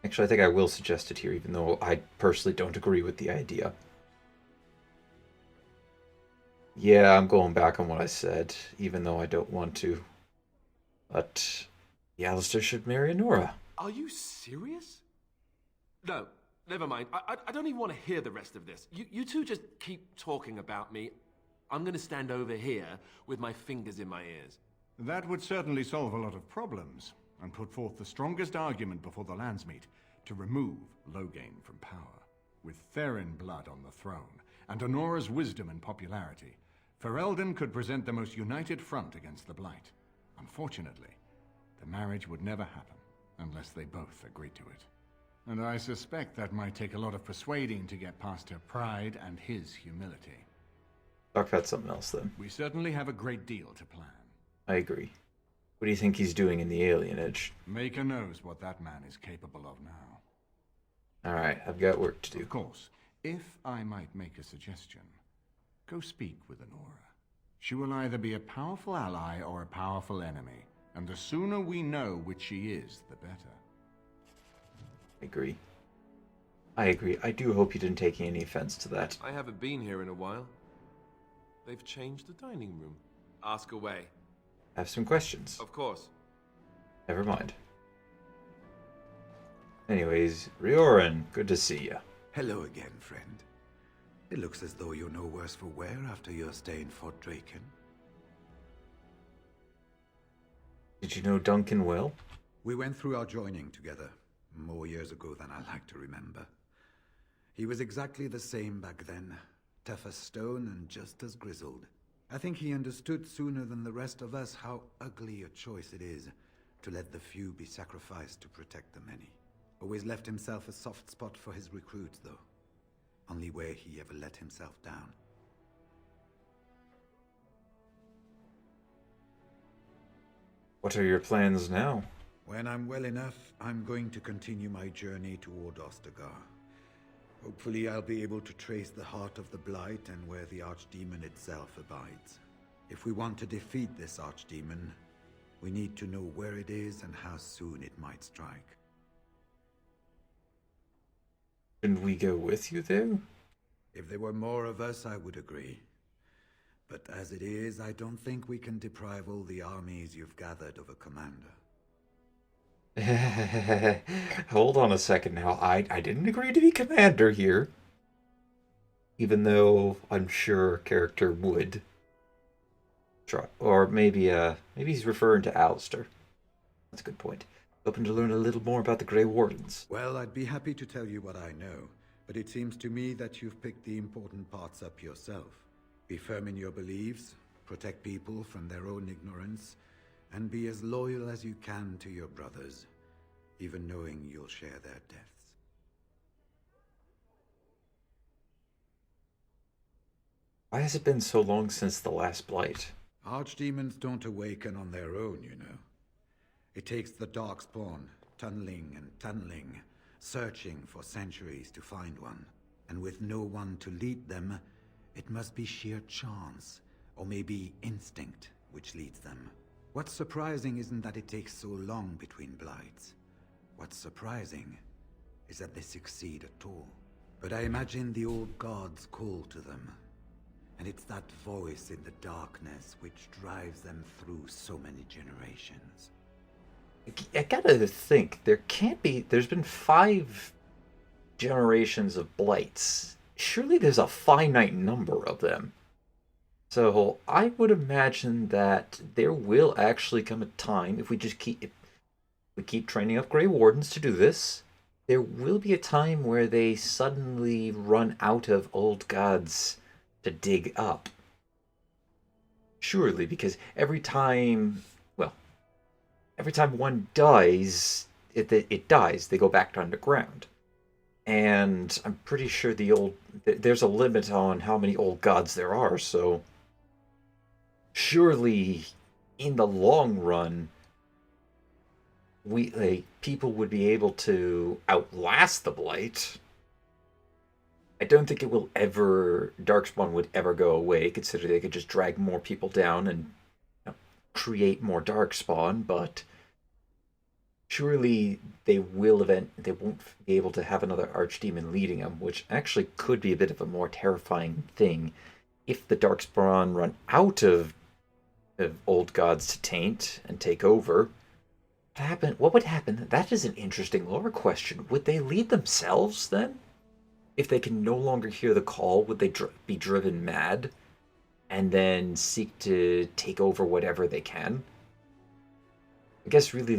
Actually, I think I will suggest it here, even though I personally don't agree with the idea. Yeah, I'm going back on what I said, even though I don't want to. But yeah, Alistair should marry Honora. Are you serious? No, never mind. I don't even want to hear the rest of this. You two just keep talking about me. I'm going to stand over here with my fingers in my ears. That would certainly solve a lot of problems, and put forth the strongest argument before the Landsmeet to remove Loghain from power. With Therin blood on the throne, and Honora's wisdom and popularity, Ferelden could present the most united front against the Blight. Unfortunately, the marriage would never happen, unless they both agreed to it. And I suspect that might take a lot of persuading to get past her pride and his humility. Talk about something else, then. We certainly have a great deal to plan. I agree. What do you think he's doing in the alienage? Maker knows what that man is capable of now. Alright, I've got work to do. Of course, if I might make a suggestion, go speak with Honora. She will either be a powerful ally or a powerful enemy, and the sooner we know which she is, the better. I agree. I agree. I do hope you didn't take any offense to that. I haven't been here in a while. They've changed the dining room. Ask away. I have some questions. Of course. Never mind. Anyways, Rioran, good to see you. Hello again, friend. It looks as though you're no worse for wear after your stay in Fort Drakon. Did you know Duncan well? We went through our joining together, more years ago than I like to remember. He was exactly the same back then, tough as stone and just as grizzled. I think he understood sooner than the rest of us how ugly a choice it is to let the few be sacrificed to protect the many. Always left himself a soft spot for his recruits, though. Only way he ever let himself down. What are your plans now? When I'm well enough, I'm going to continue my journey toward Ostagar. Hopefully I'll be able to trace the heart of the Blight and where the Archdemon itself abides. If we want to defeat this Archdemon, we need to know where it is and how soon it might strike. Shouldn't we go with you there? If there were more of us, I would agree. But as it is, I don't think we can deprive all the armies you've gathered of a commander. Hold on a second now. I didn't agree to be commander here. Even though I'm sure a character would try. Or maybe he's referring to Alistair. That's a good point. Hoping to learn a little more about the Grey Wardens. Well, I'd be happy to tell you what I know, but it seems to me that you've picked the important parts up yourself. Be firm in your beliefs, protect people from their own ignorance, and be as loyal as you can to your brothers, even knowing you'll share their deaths. Why has it been so long since the last Blight? Archdemons don't awaken on their own, you know. It takes the Darkspawn tunneling and tunneling, searching for centuries to find one. And with no one to lead them, it must be sheer chance, or maybe instinct, which leads them. What's surprising isn't that it takes so long between blights. What's surprising is that they succeed at all. But I imagine the old gods call to them. And it's that voice in the darkness which drives them through so many generations. I gotta think, there's been 5 generations of blights. Surely there's a finite number of them. So I would imagine that there will actually come a time, if we keep training up Grey Wardens to do this, there will be a time where they suddenly run out of old gods to dig up. Surely, because every time one dies, it dies. They go back to underground. And I'm pretty sure there's a limit on how many old gods there are, so surely in the long run, people would be able to outlast the Blight. I don't think Darkspawn would ever go away, considering they could just drag more people down and create more Darkspawn, but surely they won't be able to have another Archdemon leading them, which actually could be a bit of a more terrifying thing if the Darkspawn run out of old gods to taint and take over. What would happen? That is an interesting lore question. Would they lead themselves then? If they can no longer hear the call, would they be driven mad and then seek to take over whatever they can? I guess really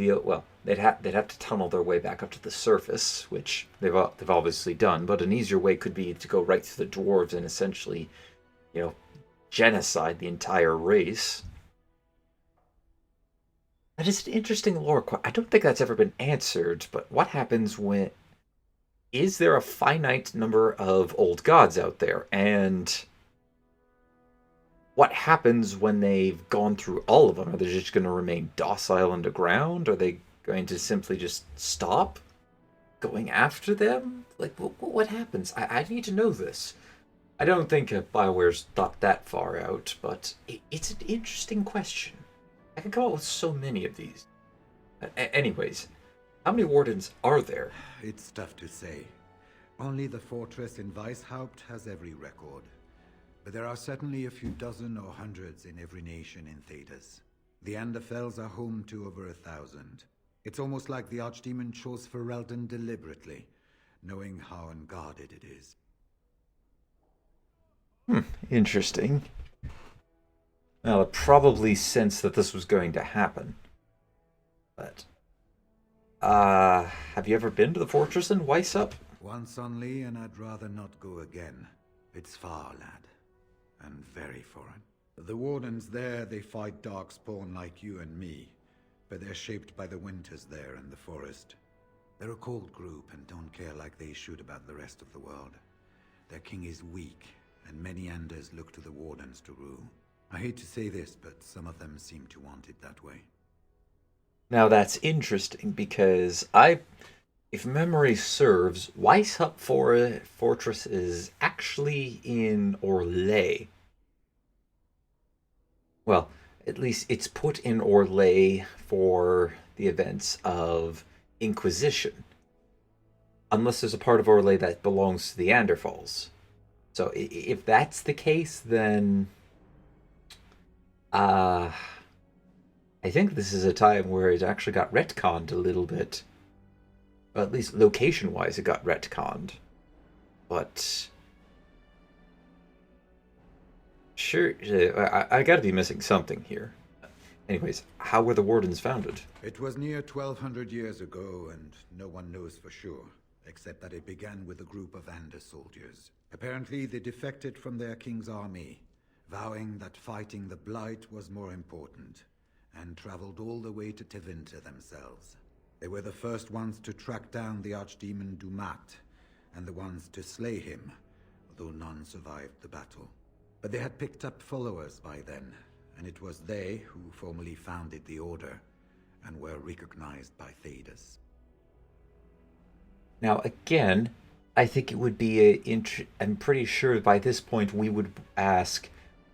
they'd have to tunnel their way back up to the surface, which they've obviously done. But an easier way could be to go right through the dwarves and essentially, genocide the entire race. That is an interesting lore question. I don't think that's ever been answered, but what happens when... Is there a finite number of old gods out there? And what happens when they've gone through all of them? Are they just going to remain docile underground? Are they going to simply just stop going after them? What happens? I need to know this. I don't think BioWare's thought that far out, but it's an interesting question. I can come up with so many of these. Anyways, how many wardens are there? It's tough to say. Only the fortress in Weishaupt has every record. But there are certainly a few dozen or hundreds in every nation in Thedas. The Anderfells are home to over 1,000. It's almost like the Archdemon chose Ferelden deliberately, knowing how unguarded it is. Interesting. Now, I probably sensed that this was going to happen. But, have you ever been to the fortress in Weishaupt? Once only, and I'd rather not go again. It's far, lad. And very foreign. The wardens there, they fight Darkspawn like you and me. But they're shaped by the winters there in the forest. They're a cold group and don't care like they should about the rest of the world. Their king is weak, and many Anders look to the wardens to rule. I hate to say this, but some of them seem to want it that way. Now that's interesting, because if memory serves, Weishaupt Fortress is actually in Orlais. Well, at least it's put in Orlais for the events of Inquisition. Unless there's a part of Orlais that belongs to the Anderfalls. So if that's the case, then... I think this is a time where it actually got retconned a little bit. Well, at least location-wise it got retconned. But... Sure, I gotta be missing something here. Anyways, how were the Wardens founded? It was near 1,200 years ago, and no one knows for sure, except that it began with a group of Ander soldiers. Apparently, they defected from their king's army, vowing that fighting the Blight was more important, and traveled all the way to Tevinter themselves. They were the first ones to track down the Archdemon Dumat, and the ones to slay him, although none survived the battle. But they had picked up followers by then, and it was they who formally founded the Order and were recognized by Thedas. Now, again, I think it would be I'm pretty sure by this point we would ask,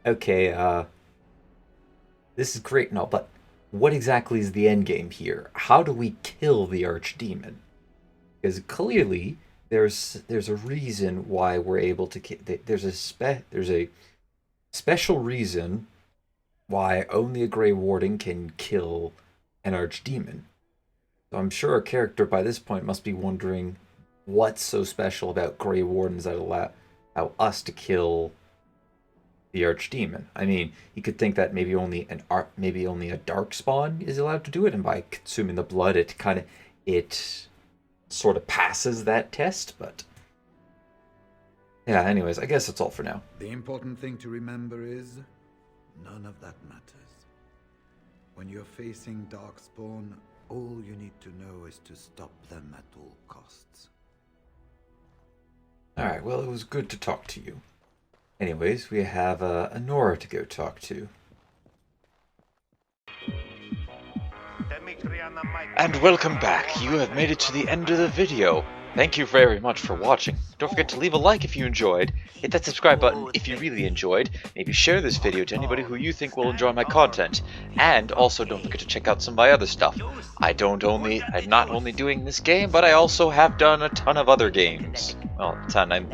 okay, this is great and all, but what exactly is the end game here? How do we kill the Archdemon? Because clearly there's a reason why we're able to there's a special reason why only a Grey Warden can kill an Archdemon. So I'm sure our character by this point must be wondering what's so special about Grey Wardens that allow us to kill the Archdemon. I mean, you could think that maybe only a Darkspawn is allowed to do it, and by consuming the blood, it sort of passes that test. But yeah, anyways, I guess that's all for now. The important thing to remember is none of that matters. When you're facing Darkspawn, all you need to know is to stop them at all costs. Alright, well, it was good to talk to you. Anyways, we have Nora to go talk to. And welcome back. You have made it to the end of the video. Thank you very much for watching. Don't forget to leave a like if you enjoyed, hit that subscribe button if you really enjoyed, maybe share this video to anybody who you think will enjoy my content, and also don't forget to check out some of my other stuff. I'm not only doing this game, but I also have done a ton of other games. Well, a ton, I'm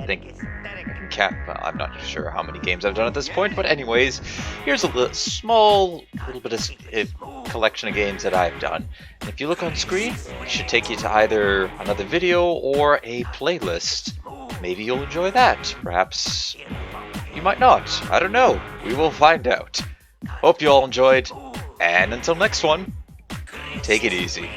I'm not sure how many games I've done at this point, but anyways, here's a small bit of collection of games that I've done. And if you look on screen, it should take you to either another video or a playlist. Maybe you'll enjoy that. Perhaps you might not. I don't know. We will find out. Hope you all enjoyed, and until next one, take it easy.